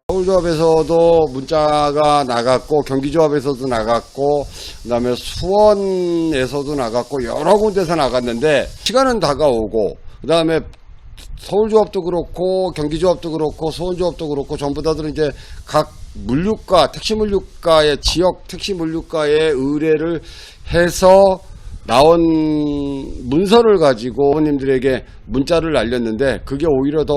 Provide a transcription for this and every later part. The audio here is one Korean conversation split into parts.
서울조합에서도 문자가 나갔고, 경기조합에서도 나갔고, 그 다음에 수원에서도 나갔고, 여러 군데서 나갔는데, 시간은 다가오고, 그 다음에 서울조합도 그렇고, 경기조합도 그렇고, 수원조합도 그렇고, 전부 다들 이제 각 물류가, 택시 물류가의, 지역 택시 물류가의 의뢰를 해서 나온 문서를 가지고 어머님들에게 문자를 날렸는데, 그게 오히려 더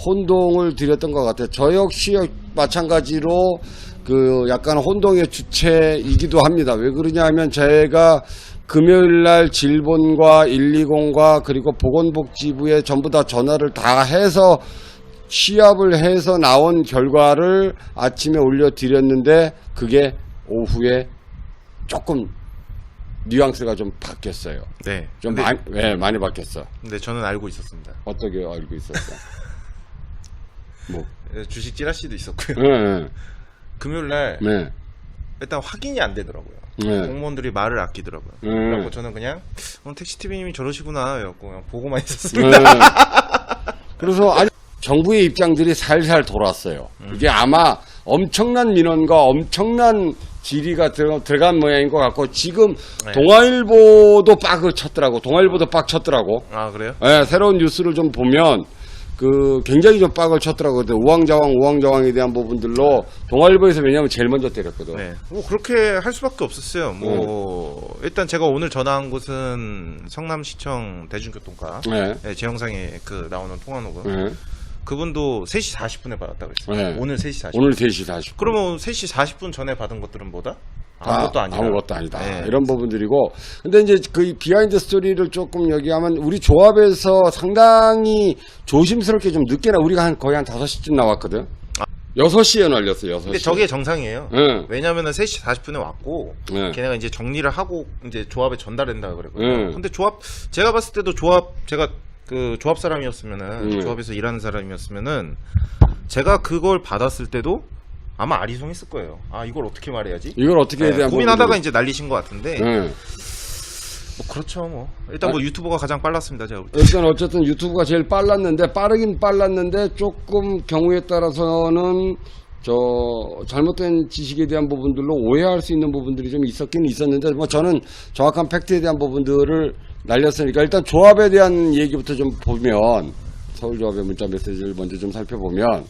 혼동을 드렸던 것 같아요. 저 역시 마찬가지로 그 약간 혼동의 주체이기도 합니다. 왜 그러냐 하면 제가 금요일날 질본과 120과 그리고 보건복지부에 전부 다 전화를 다 해서 취합을 해서 나온 결과를 아침에 올려드렸는데, 그게 오후에 조금 뉘앙스가 좀 바뀌었어요. 네. 좀 많이 바뀌었어. 근데 저는 알고 있었습니다. 어떻게 알고 있었어? 뭐? 주식 찌라시도 있었고요. 네. 금요일날 네. 일단 확인이 안 되더라고요. 네. 공무원들이 말을 아끼더라고요. 그래서 저는 그냥 택시TV님이 저러시구나 해갖고 그냥 보고만 있었습니다. 네. 그래서 아니, 정부의 입장들이 살살 돌았어요. 이게 아마 엄청난 민원과 엄청난 질의가 들어간 모양인 것 같고, 지금 네. 동아일보도 빡을 쳤더라고. 동아일보도 빡 쳤더라고. 아, 그래요? 네, 새로운 뉴스를 좀 보면 굉장히 좀 빡을 쳤더라고요. 우왕좌왕에 대한 부분들로 동아일보에서 왜냐면 제일 먼저 때렸거든. 네. 뭐 그렇게 할 수밖에 없었어요. 일단 제가 오늘 전화한 곳은 성남시청 대중교통과 네. 제 영상에 나오는 통화 녹음. 네. 그분도 3시 40분에 받았다고 했어요. 네. 오늘 3시 40분. 오늘 3시 40분. 그러면 3시 40분 전에 받은 것들은 뭐다? 아무것도 아니다. 아무것도 아니다. 네. 이런 부분들이고. 근데 이제 그 비하인드 스토리를 조금 얘기하면, 우리 조합에서 상당히 조심스럽게 좀 늦게 우리가 거의 한 5시쯤 나왔거든. 6시에 날렸어요, 6시. 근데 저게 정상이에요. 네. 왜냐면은 3시 40분에 왔고, 네. 걔네가 이제 정리를 하고, 이제 조합에 전달한다 그랬거든요. 네. 근데 제가 봤을 때도 제가 조합 사람이었으면은, 조합에서 일하는 사람이었으면은, 제가 그걸 받았을 때도 아마 아리송했을 거예요. 아, 이걸 어떻게 말해야지? 이걸 어떻게 해야 되나 고민하다가 이제 날리신 것 같은데, 네. 뭐 그렇죠, 뭐. 일단 뭐 유튜버가 가장 빨랐습니다, 제가 볼 때. 일단 어쨌든 유튜브가 제일 빨랐는데, 빠르긴 빨랐는데, 조금 경우에 따라서는 잘못된 지식에 대한 부분들로 오해할 수 있는 부분들이 좀 있었긴 있었는데, 뭐 저는 정확한 팩트에 대한 부분들을 날렸으니까, 일단 조합에 대한 얘기부터 좀 보면, 서울조합의 문자 메시지를 먼저 좀 살펴보면,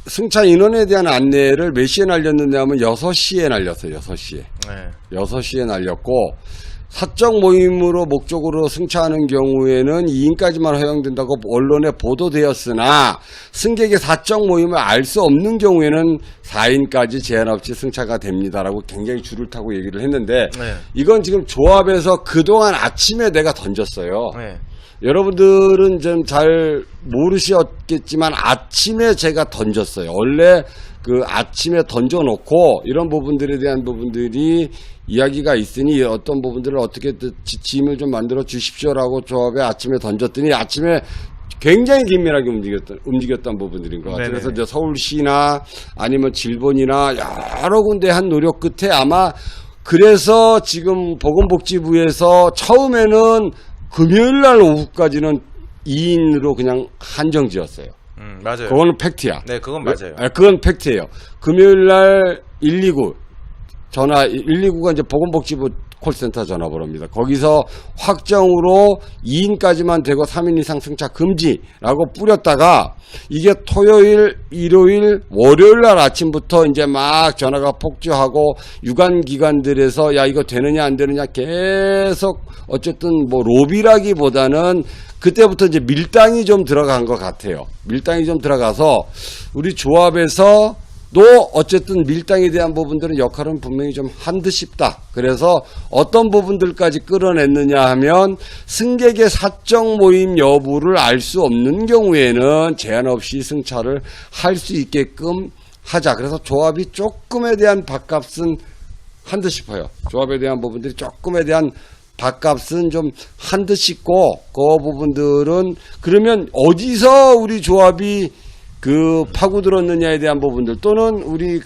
승차 인원에 대한 안내를 몇 시에 날렸느냐 하면 6시에 날렸어요. 6시에. 네. 6시에 날렸고, 사적 모임으로 목적으로 승차하는 경우에는 2인까지만 허용된다고 언론에 보도되었으나, 승객의 사적 모임을 알 수 없는 경우에는 4인까지 제한 없이 승차가 됩니다라고 굉장히 줄을 타고 얘기를 했는데, 네. 이건 지금 조합에서 그동안 아침에 내가 던졌어요. 네. 여러분들은 좀 잘 모르셨겠지만 아침에 제가 던졌어요. 원래 아침에 던져놓고 이런 부분들에 대한 부분들이 이야기가 있으니 어떤 부분들을 어떻게 지침을 좀 만들어 주십시오라고 조합에 아침에 던졌더니, 아침에 굉장히 긴밀하게 움직였던 부분들인 것 같아요. 네네. 그래서 이제 서울시나 아니면 질본이나 여러 군데 한 노력 끝에 아마, 그래서 지금 보건복지부에서 처음에는 금요일날 오후까지는 2인으로 그냥 한정 지었어요. 맞아요. 그건 팩트야. 네, 그건 맞아요. 그건 팩트예요. 금요일날 129 전화, 129가 이제 보건복지부 콜센터 전화번호입니다. 거기서 확정으로 2인까지만 되고 3인 이상 승차 금지라고 뿌렸다가, 이게 토요일, 일요일, 월요일 날 아침부터 이제 막 전화가 폭주하고, 유관기관들에서 야, 이거 되느냐 안 되느냐 계속 어쨌든 뭐 로비라기보다는 그때부터 이제 밀당이 좀 들어간 것 같아요. 밀당이 좀 들어가서 우리 조합에서 또 어쨌든 밀당에 대한 부분들은 역할은 분명히 좀 한 듯 싶다. 그래서 어떤 부분들까지 끌어냈느냐 하면, 승객의 사적 모임 여부를 알 수 없는 경우에는 제한 없이 승차를 할 수 있게끔 하자. 그래서 조합이 조금에 대한 밥값은 한 듯 싶어요. 조합에 대한 부분들이 조금에 대한 밥값은 좀 한 듯 싶고, 그 부분들은 그러면 어디서 우리 조합이 파고들었느냐에 대한 부분들, 또는 우리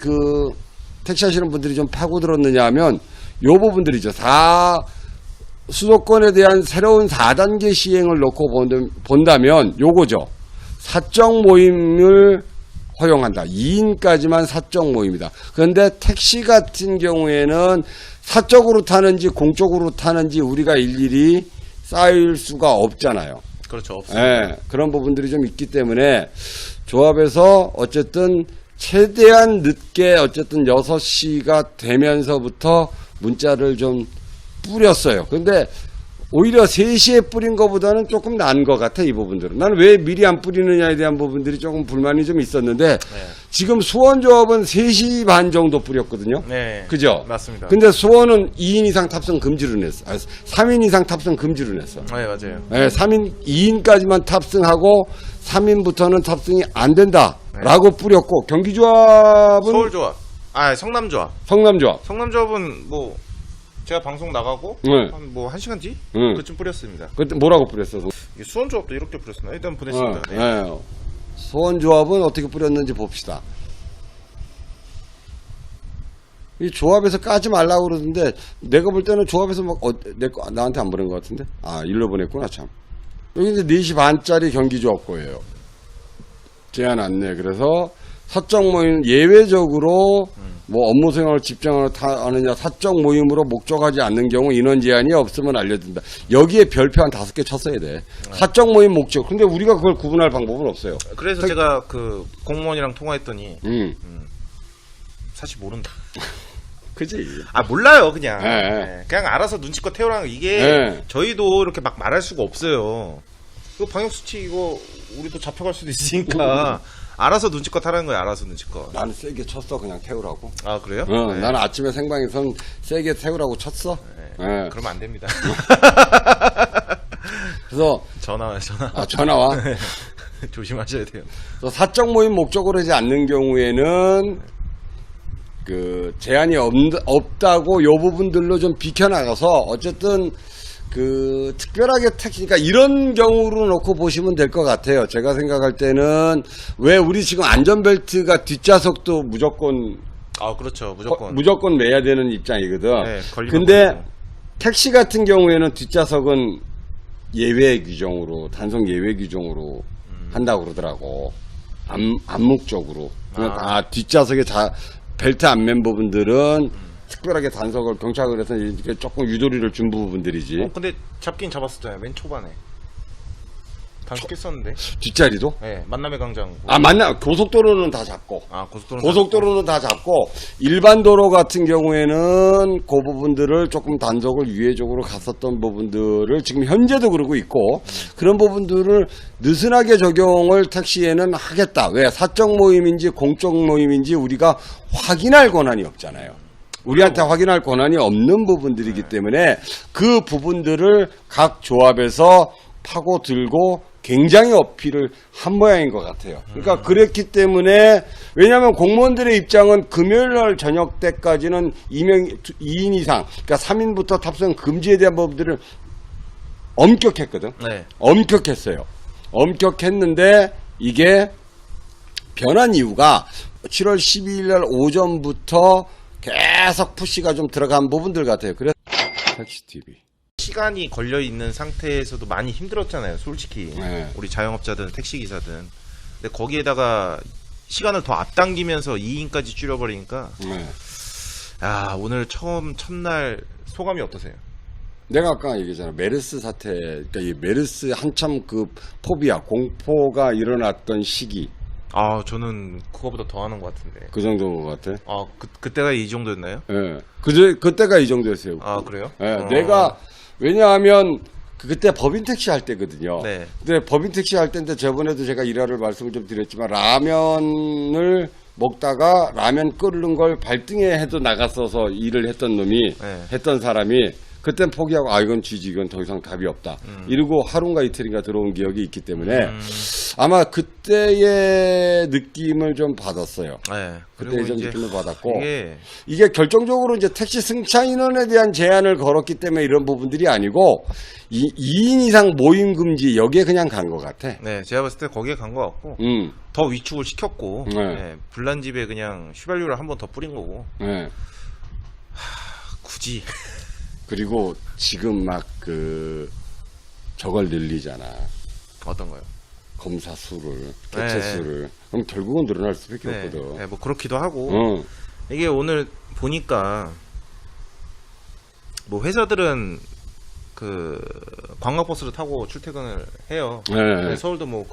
택시 하시는 분들이 좀 파고들었느냐 하면 요 부분들이죠. 수도권에 대한 새로운 4단계 시행을 놓고 본다면 요거죠. 사적 모임을 허용한다. 2인까지만 사적 모임이다. 그런데 택시 같은 경우에는 사적으로 타는지 공적으로 타는지 우리가 일일이 쌓일 수가 없잖아요. 그렇죠. 없습니다. 예, 그런 부분들이 좀 있기 때문에 조합에서 어쨌든 최대한 늦게 어쨌든 6시가 되면서부터 문자를 좀 뿌렸어요. 근데 오히려 3시에 뿌린 것보다는 조금 나은 것 같아, 이 부분들은. 나는 왜 미리 안 뿌리느냐에 대한 부분들이 조금 불만이 좀 있었는데, 지금 수원조합은 3시 반 정도 뿌렸거든요. 네. 그죠? 맞습니다. 근데 수원은 2인 이상 탑승 금지로 냈어. 3인 이상 탑승 금지로 냈어. 네, 맞아요. 네, 2인까지만 탑승하고 3인부터는 탑승이 안 된다라고 뿌렸고, 경기조합은 서울조합. 성남조합. 성남조합. 성남조합은 뭐 제가 방송 나가고 네. 한 뭐 1시간 뒤 그쯤 뿌렸습니다. 그때 뭐라고 뿌렸어? 이게 수원조합도 이렇게 뿌렸었나? 일단 보냈습니다. 네. 네. 수원조합은 어떻게 뿌렸는지 봅시다. 이 조합에서 까지 말라고 그러는데 내가 볼 때는 조합에서 막 나한테 안 보낸 것 같은데? 일로 보냈구나 참. 여기 이제 4시 반짜리 경기조합 거예요. 제안 안내. 그래서 사적 모임 예외적으로 뭐 업무 생활을 집중하느냐 사적 모임으로 목적하지 않는 경우 인원 제한이 없으면 알려준다. 여기에 별표 한 5개 쳤어야 돼. 사적 모임 목적. 근데 우리가 그걸 구분할 방법은 없어요. 그래서 제가 그 공무원이랑 통화했더니 사실 모른다. 그지? 몰라요 그냥. 네. 네. 그냥 알아서 눈치껏 태우라는 거. 이게 네. 저희도 이렇게 막 말할 수가 없어요. 이거 방역수칙 이거 우리도 잡혀갈 수도 있으니까 알아서 눈치껏 하라는 거예요. 알아서 눈치껏. 나는 세게 쳤어. 그냥 태우라고. 그래요? 네. 나는 아침에 생방에선 세게 태우라고 쳤어. 네. 네. 그러면 안 됩니다. 그래서 전화. 전화 와. 조심하셔야 돼요. 그래서 사적 모임 목적으로 하지 않는 경우에는 그 제한이 없다고 요 부분들로 좀 비켜나가서 어쨌든 그 특별하게 그러니까 이런 경우로 놓고 보시면 될 것 같아요. 제가 생각할 때는 왜 우리 지금 안전벨트가 뒷좌석도 무조건 그렇죠. 무조건 매야 되는 입장이거든. 네, 근데 걸리면 택시 같은 경우에는 뒷좌석은 예외 규정으로 단속 예외 규정으로 한다고 그러더라고. 암묵적으로. 그러니까 뒷좌석에 벨트 안 맨 부분들은 특별하게 단속을 경찰을 해서 이렇게 조금 유도리를 준 부분들이지. 근데 잡긴 잡았었잖아요. 맨 초반에. 단속했었는데. 뒷자리도? 네, 만남의 광장. 고속도로는 다 잡고. 고속도로는 다 잡고 일반 도로 같은 경우에는 그 부분들을 조금 단속을 유예적으로 갔었던 부분들을 지금 현재도 그러고 있고 그런 부분들을 느슨하게 적용을 택시에는 하겠다. 왜 사적 모임인지 공적 모임인지 우리가 확인할 권한이 없잖아요. 우리한테 확인할 권한이 없는 부분들이기 때문에 그 부분들을 각 조합에서 파고들고 굉장히 어필을 한 모양인 것 같아요. 그러니까 그랬기 때문에 왜냐하면 공무원들의 입장은 금요일날 저녁 때까지는 2인 이상 그러니까 3인부터 탑승 금지에 대한 부분들을 엄격했거든. 네. 엄격했어요. 엄격했는데 이게 변한 이유가 7월 12일 날 오전부터 계속 푸시가 좀 들어간 부분들 같아요. 그래서 택시TV. 시간이 걸려 있는 상태에서도 많이 힘들었잖아요. 솔직히 네. 우리 자영업자든 택시기사든. 근데 거기에다가 시간을 더 앞당기면서 2인까지 줄여버리니까 네. 오늘 첫날 소감이 어떠세요? 내가 아까 얘기했잖아. 메르스 사태, 그러니까 이 메르스 한참 그 포비아, 공포가 일어났던 시기. 저는 그거보다 더 하는 것 같은데. 그 정도인 것 같아. 그때가 이 정도였나요? 예. 네. 그때가 이 정도였어요. 그래요? 예. 네. 내가, 왜냐하면, 그때 법인 택시 할 때거든요. 네. 근데 법인 택시 할 때인데 저번에도 제가 일화를 말씀을 좀 드렸지만, 라면을 먹다가 라면 끓는 걸 발등에 해도 나갔어서 일을 했던 놈이, 네. 했던 사람이, 그땐 포기하고 이건 쥐지 이건 더 이상 답이 없다 이러고 하루인가 이틀인가 들어온 기억이 있기 때문에 아마 그때의 느낌을 좀 받았어요. 네. 그때 좀 느낌을 받았고 이게 결정적으로 이제 택시 승차 인원에 대한 제한을 걸었기 때문에 이런 부분들이 아니고 2인 이상 모임 금지 여기에 그냥 간 것 같아. 네, 제가 봤을 때 거기에 간 것 같고 더 위축을 시켰고 불난집에 그냥 휘발유를 한 번 더 뿌린 거고 굳이 그리고 지금 막 저걸 늘리잖아. 어떤 거요? 검사 수를, 개체 수를. 그럼 결국은 늘어날 수밖에 네, 없거든. 네, 뭐 그렇기도 하고 어. 이게 오늘 보니까 뭐 회사들은 그 관광버스를 타고 출퇴근을 해요. 네. 서울도 뭐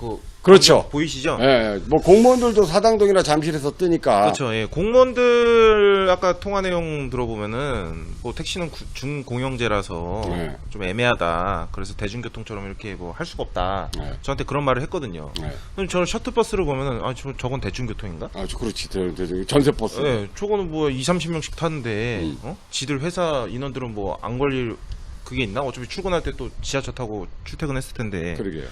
그렇죠. 보이시죠? 예, 뭐 공무원들도 사당동이나 잠실에서 뜨니까. 그렇죠. 예. 공무원들 아까 통화 내용 들어보면은 뭐 택시는 준공영제라서 네. 좀 애매하다. 그래서 대중교통처럼 이렇게 뭐 할 수가 없다. 네. 저한테 그런 말을 했거든요. 네. 그럼 저는 셔틀버스를 보면은 저건 대중교통인가? 아, 그렇지. 전세버스. 네, 저거는 뭐 30명 타는데 음. 지들 회사 인원들은 뭐 안 걸릴 그게 있나? 어차피 출근할 때 또 지하철 타고 출퇴근했을 텐데. 그러게요.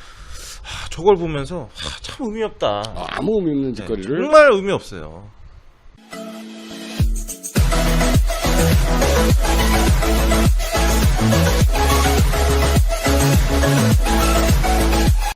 저걸 보면서 참 의미 없다. 아무 의미 없는 네, 짓거리를. 정말 의미 없어요.